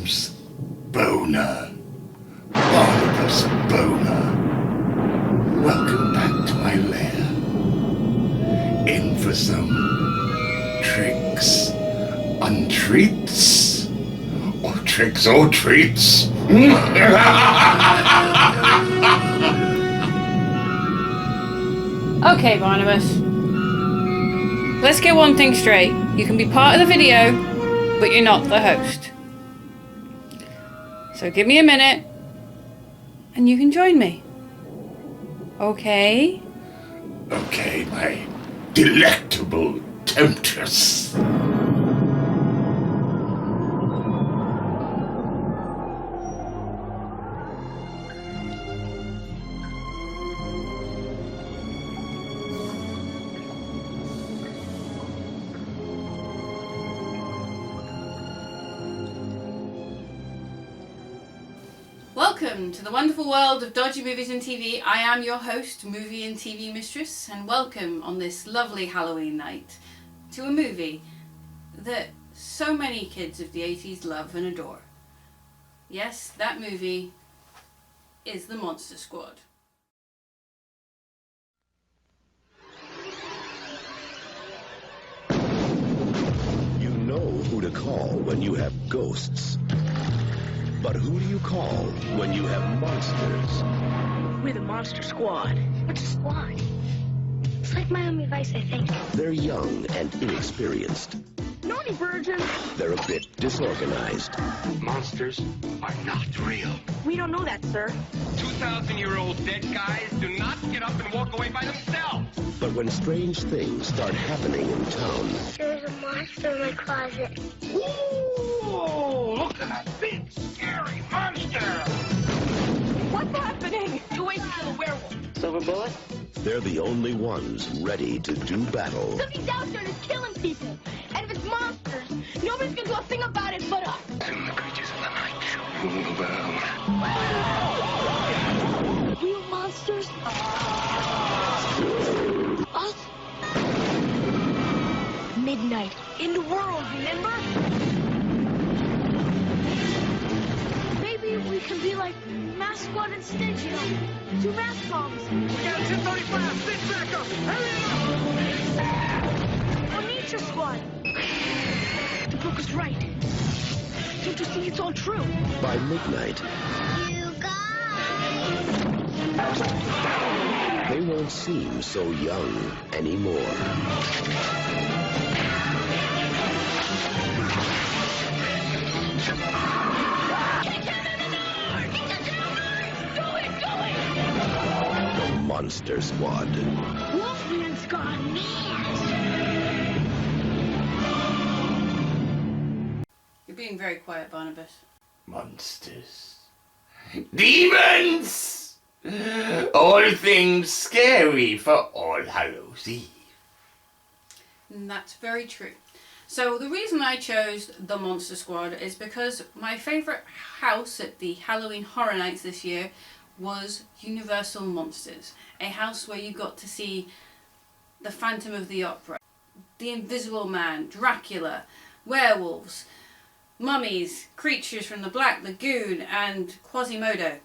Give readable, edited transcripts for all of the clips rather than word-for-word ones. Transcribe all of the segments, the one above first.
name's Boner. Barnabas Boner. Welcome back to my lair. In for some tricks, untreats, or tricks or treats. Okay, Barnabas. Let's get one thing straight. You can be part of the video, but you're not the host. So give me a minute, and you can join me. Okay? Okay, my delectable temptress. Welcome to the wonderful world of dodgy movies and TV. I am your host, movie and TV Mistress, and welcome on this lovely Halloween night to a movie that so many kids of the 80s love and adore. Yes, that movie is The Monster Squad. You know who to call when you have ghosts. But who do you call when you have monsters? We're the Monster Squad. What's a squad? It's like Miami Vice, I think. They're young and inexperienced. Naughty virgin. They're a bit disorganized. Monsters are not real. We don't know that, sir. 2,000-year-old dead guys do not get up and walk away by themselves. But when strange things start happening in town, There's a monster in my closet. Ooh, look at that big, scary monster. What's happening? 2 ways to kill a werewolf. Silver bullet? they're the only ones ready to do battle. Somebody's out there that's killing people. And if it's monsters, nobody's gonna do a thing about it but us. And the creatures of the night shall rule the world. Real monsters? Us? Midnight. In the world, remember? Maybe we can be like Mask Squad instead, you know? 2 mask bombs. We got 1035, stick back up, hurry Or Nature Squad. The book was right. Don't you see it's all true? By midnight, You guys! they won't seem so young anymore. The Monster Squad. Wolfman's gone mad. You're being very quiet, Barnabas. Monsters. Demons! All things scary for All Hallows Eve. And that's very true. So the reason I chose The Monster Squad is because my favourite house at the Halloween Horror Nights this year was Universal Monsters. A house where you got to see the Phantom of the Opera, the Invisible Man, Dracula, werewolves, mummies, creatures from the Black Lagoon, and Quasimodo.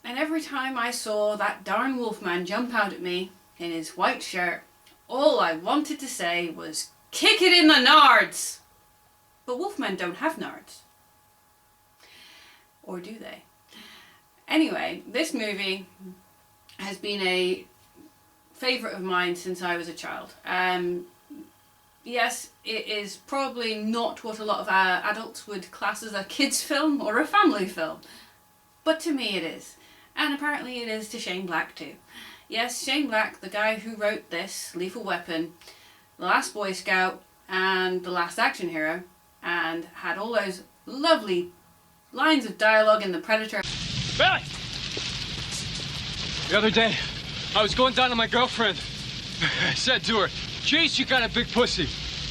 And every time I saw that darn Wolfman jump out at me in his white shirt, all I wanted to say was, kick it in the NARDS! But Wolfmen don't have NARDS. Or do they? Anyway, this movie has been a favourite of mine since I was a child. Yes, it is probably not what a lot of adults would class as a kids' film or a family film. But to me it is. And apparently it is to Shane Black too. Yes, Shane Black, the guy who wrote this, Lethal Weapon, The Last Boy Scout, and The Last Action Hero, and had all those lovely lines of dialogue in The Predator. Billy! The other day, I was going down to my girlfriend. I said to her, "Jeez, you got a big pussy.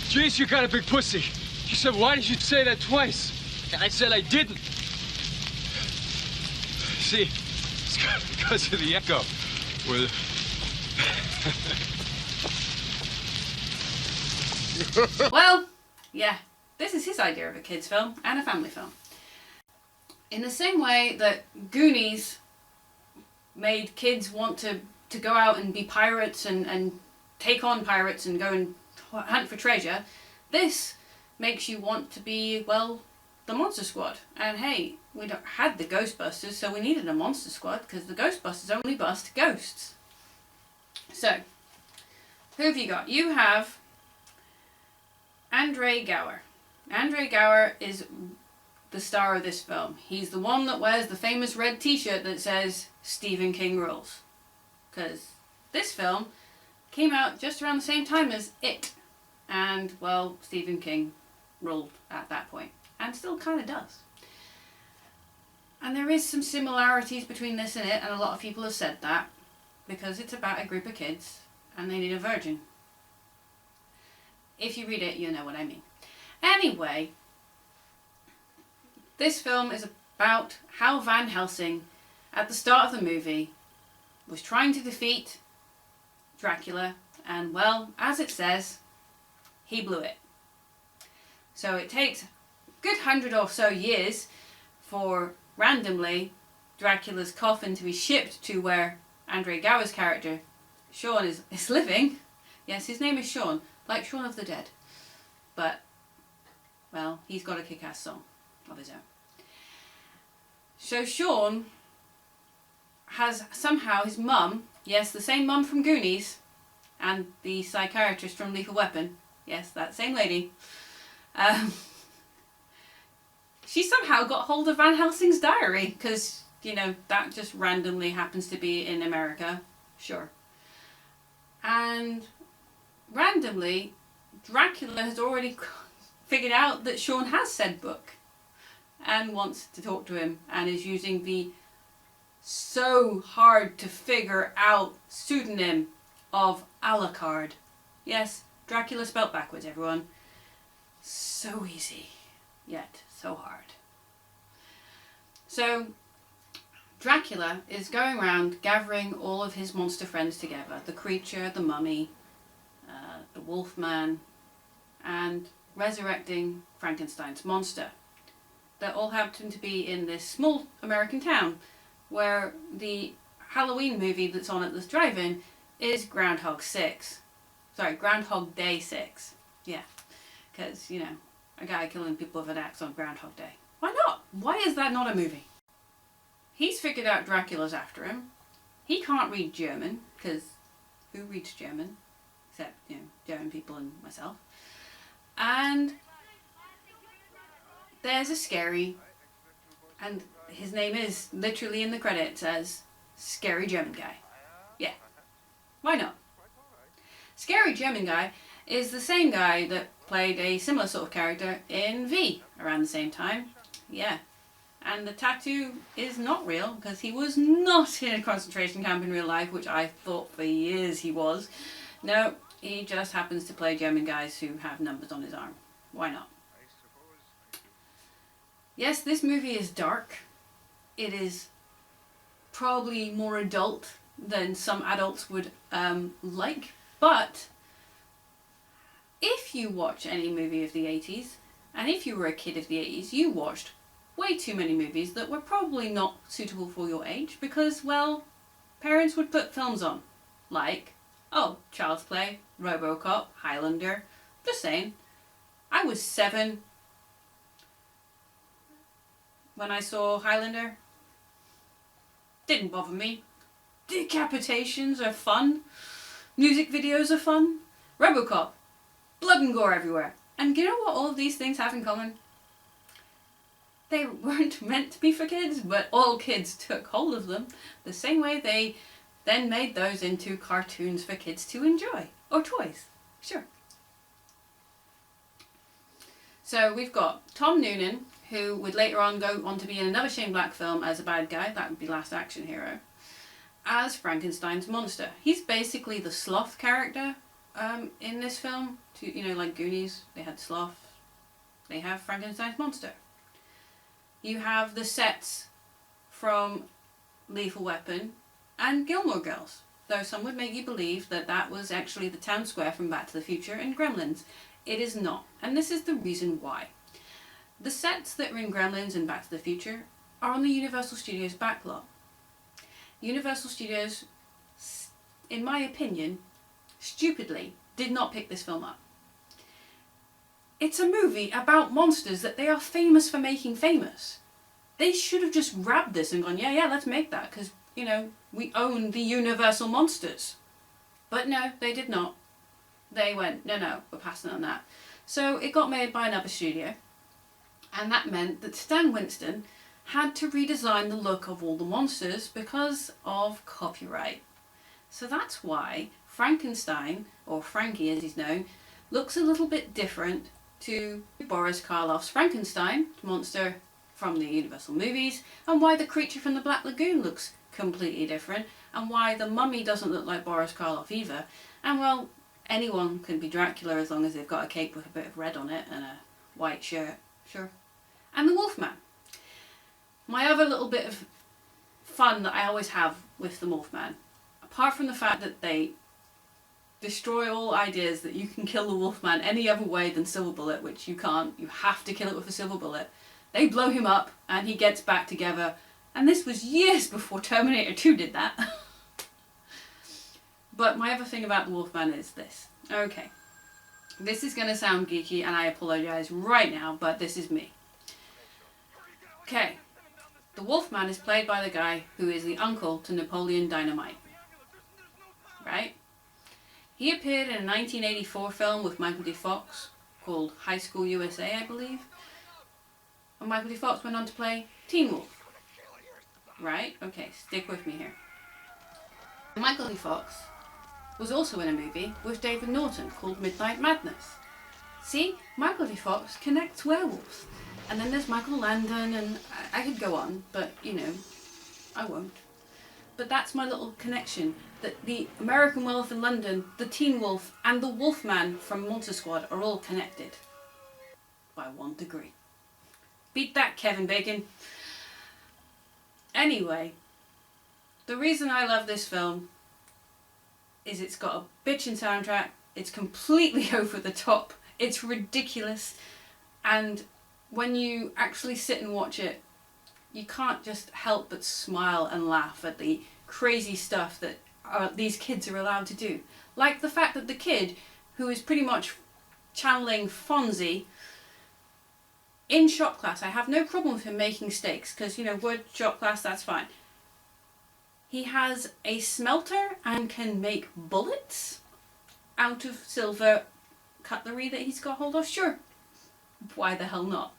Jeez, you got a big pussy." She said, "Why did you say that twice?" And I said, "I didn't." See, it's because of the echo. With Well, yeah, this is his idea of a kids film and a family film. In the same way that Goonies made kids want to go out and be pirates and take on pirates and go and hunt for treasure, this makes you want to be, well, the Monster Squad. And hey, we had the Ghostbusters, so we needed a Monster Squad because the Ghostbusters only bust ghosts. So, who have you got? You have Andre Gower. Andre Gower is the star of this film. He's the one that wears the famous red t-shirt that says Stephen King rules. Because this film came out just around the same time as It. And, well, Stephen King ruled at that point. And still kind of does. And there is some similarities between this and It, and a lot of people have said that. Because it's about a group of kids and they need a virgin. If you read it, you know what I mean. Anyway, this film is about how Van Helsing, at the start of the movie, was trying to defeat Dracula, and well, as it says, he blew it. So it takes a good 100 or so years for, randomly, Dracula's coffin to be shipped to where Andre Gower's character, Sean, is living. Yes, his name is Sean, like Shaun of the Dead. But, well, he's got a kick-ass song of his own. So Sean has somehow his mum, yes, the same mum from Goonies, and the psychiatrist from Lethal Weapon, yes, that same lady, she somehow got hold of Van Helsing's diary, because, you know, that just randomly happens to be in America, sure. And randomly, Dracula has already figured out that Sean has said book and wants to talk to him, and is using the so hard to figure out pseudonym of Alucard. Yes, Dracula spelt backwards, everyone. So easy, yet so hard. So Dracula is going around gathering all of his monster friends together. The Creature, the Mummy, the Wolfman, and resurrecting Frankenstein's monster. That all happen to be in this small American town where the Halloween movie that's on at this drive-in is Groundhog 6. Sorry, Groundhog Day 6. Yeah, because, you know, a guy killing people with an axe on Groundhog Day. Why not? Why is that not a movie? He's figured out Dracula's after him. He can't read German, because who reads German? Except, you know, German people and myself. And there's a scary, and his name is literally in the credits as Scary German Guy. Yeah, why not? Scary German Guy is the same guy that played a similar sort of character in V around the same time. Yeah, and the tattoo is not real because he was not in a concentration camp in real life, which I thought for years he was. No, he just happens to play German guys who have numbers on his arm. Why not? Yes, this movie is dark. It is probably more adult than some adults would like, but if you watch any movie of the 80s, and if you were a kid of the 80s, you watched way too many movies that were probably not suitable for your age because, well, parents would put films on. Like, oh, Child's Play, RoboCop, Highlander. Just saying. I was 7 when I saw Highlander. Didn't bother me. Decapitations are fun. Music videos are fun. RoboCop. Blood and gore everywhere. And you know what all of these things have in common? They weren't meant to be for kids, but all kids took hold of them the same way they then made those into cartoons for kids to enjoy. Or toys. Sure. So we've got Tom Noonan, who would later on go on to be in another Shane Black film as a bad guy, that would be Last Action Hero, as Frankenstein's monster. He's basically the sloth character in this film. You know, like Goonies, they had sloth. They have Frankenstein's monster. You have the sets from Lethal Weapon and Gilmore Girls, though some would make you believe that that was actually the town square from Back to the Future and Gremlins. It is not, and this is the reason why. The sets that are in Gremlins and Back to the Future are on the Universal Studios backlot. Universal Studios, in my opinion, stupidly did not pick this film up. It's a movie about monsters that they are famous for making famous. They should have just grabbed this and gone, yeah, let's make that, because, you know, we own the Universal monsters. But no, they did not. They went, no, we're passing on that. So it got made by another studio, and that meant that Stan Winston had to redesign the look of all the monsters because of copyright. So that's why Frankenstein, or Frankie as he's known, looks a little bit different to Boris Karloff's Frankenstein monster from the Universal movies, and why the creature from the Black Lagoon looks completely different, and why the mummy doesn't look like Boris Karloff either. And well, anyone can be Dracula as long as they've got a cape with a bit of red on it and a white shirt, sure. And the Wolfman. My other little bit of fun that I always have with the Wolfman, apart from the fact that they destroy all ideas that you can kill the Wolfman any other way than silver bullet, which you can't, you have to kill it with a silver bullet. They blow him up and he gets back together, and this was years before Terminator 2 did that. But my other thing about the Wolfman is this. Okay, this is going to sound geeky and I apologise right now, but this is me. Okay, the Wolfman is played by the guy who is the uncle to Napoleon Dynamite. Right? He appeared in a 1984 film with Michael J. Fox called High School USA, I believe. And Michael J. Fox went on to play Teen Wolf. Right? Okay, stick with me here. Michael J. Fox was also in a movie with David Norton called Midnight Madness. See, Michael J. Fox connects werewolves. And then there's Michael Landon, and I could go on, but you know, I won't. But that's my little connection, that the American Werewolf in London, the Teen Wolf, and the Wolfman from Monster Squad are all connected. By 1 degree. Beat that, Kevin Bacon. Anyway, the reason I love this film is it's got a bitchin' soundtrack, it's completely over the top, it's ridiculous, and when you actually sit and watch it, you can't just help but smile and laugh at the crazy stuff that these kids are allowed to do. Like the fact that the kid, who is pretty much channeling Fonzie, in shop class, I have no problem with him making steaks, because, you know, wood, shop class, that's fine. He has a smelter and can make bullets out of silver cutlery that he's got hold of. Sure, why the hell not?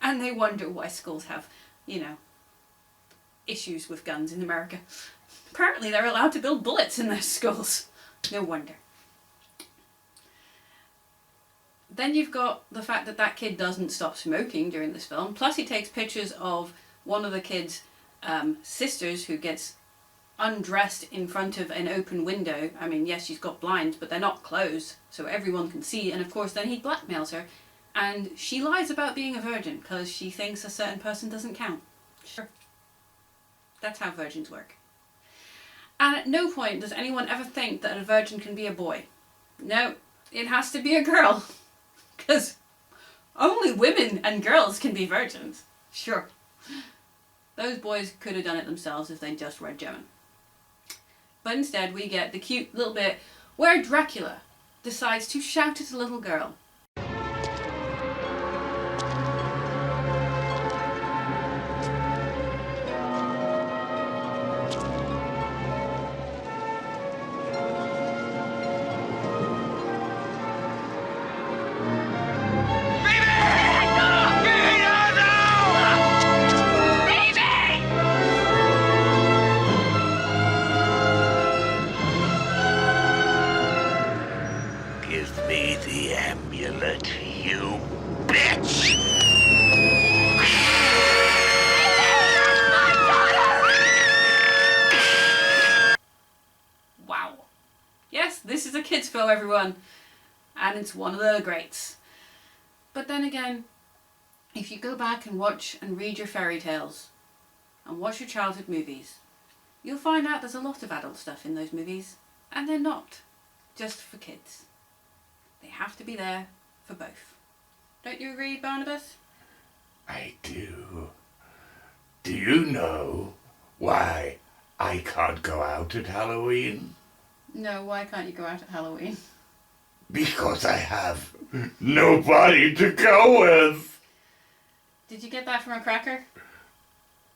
And they wonder why schools have, you know, issues with guns in America. Apparently they're allowed to build bullets in their schools. No wonder. Then you've got the fact that that kid doesn't stop smoking during this film. Plus he takes pictures of one of the kid's sisters who gets undressed in front of an open window. I mean, yes, she's got blinds, but they're not closed, so everyone can see. And of course then he blackmails her. And she lies about being a virgin because she thinks a certain person doesn't count. Sure. That's how virgins work. And at no point does anyone ever think that a virgin can be a boy. No, it has to be a girl. Because only women and girls can be virgins. Sure. Those boys could have done it themselves if they just read German. But instead we get the cute little bit where Dracula decides to shout at a little girl. Give me the amulet, you bitch! Wow. Yes, this is a kids' film, everyone. And it's one of the greats. But then again, if you go back and watch and read your fairy tales and watch your childhood movies, you'll find out there's a lot of adult stuff in those movies, and they're not just for kids. They have to be there for both. Don't you agree, Barnabas? I do. Do you know why I can't go out at Halloween? No, why can't you go out at Halloween? Because I have nobody to go with. Did you get that from a cracker?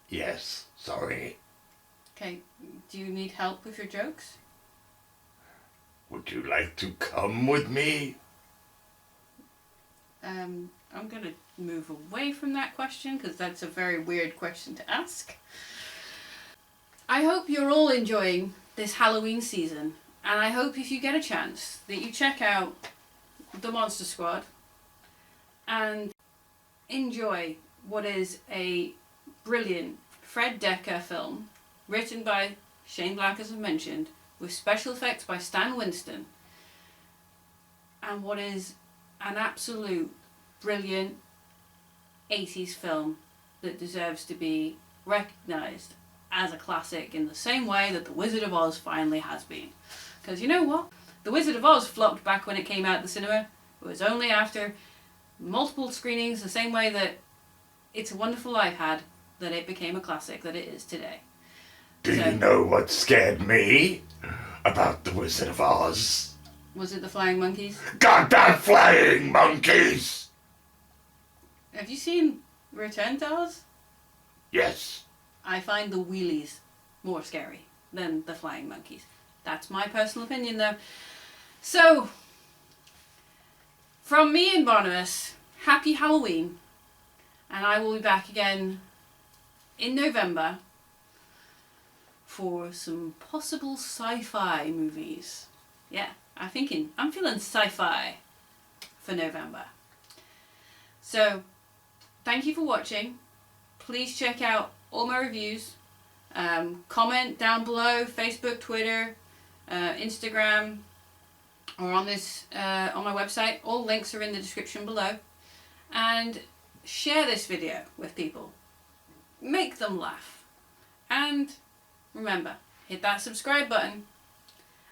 Yes, sorry. Okay, do you need help with your jokes? Would you like to come with me? I'm going to move away from that question because that's a very weird question to ask. I hope you're all enjoying this Halloween season, and I hope if you get a chance that you check out The Monster Squad and enjoy what is a brilliant Fred Dekker film written by Shane Black, as I mentioned, with special effects by Stan Winston, and what is an absolute brilliant 80s film that deserves to be recognised as a classic in the same way that The Wizard of Oz finally has been. Because you know what? The Wizard of Oz flopped back when it came out at the cinema. It was only after multiple screenings, the same way that It's a Wonderful Life had, that it became a classic that it is today. Do you know what scared me about The Wizard of Oz? Was it the flying monkeys? Goddamn flying monkeys! Have you seen Return to Oz? Yes. I find the wheelies more scary than the flying monkeys. That's my personal opinion though. So, from me and Barnabas, happy Halloween. And I will be back again in November for some possible sci-fi movies. Yeah, I'm feeling sci-fi for November. So, thank you for watching. Please check out all my reviews. Comment down below, Facebook, Twitter, Instagram, or on my website. All links are in the description below. And share this video with people. Make them laugh. And remember, hit that subscribe button.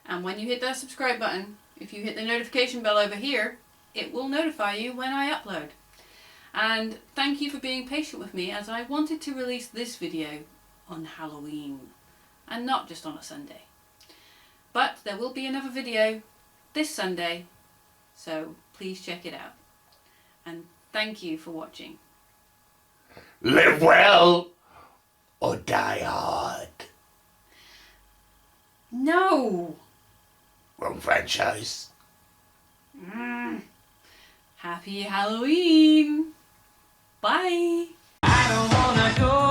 And when you hit that subscribe button, if you hit the notification bell over here, it will notify you when I upload. And thank you for being patient with me, as I wanted to release this video on Halloween and not just on a Sunday. But there will be another video this Sunday, so please check it out. And thank you for watching. Live well or die hard. No! Wrong franchise. Happy Halloween! Bye! I don't wanna go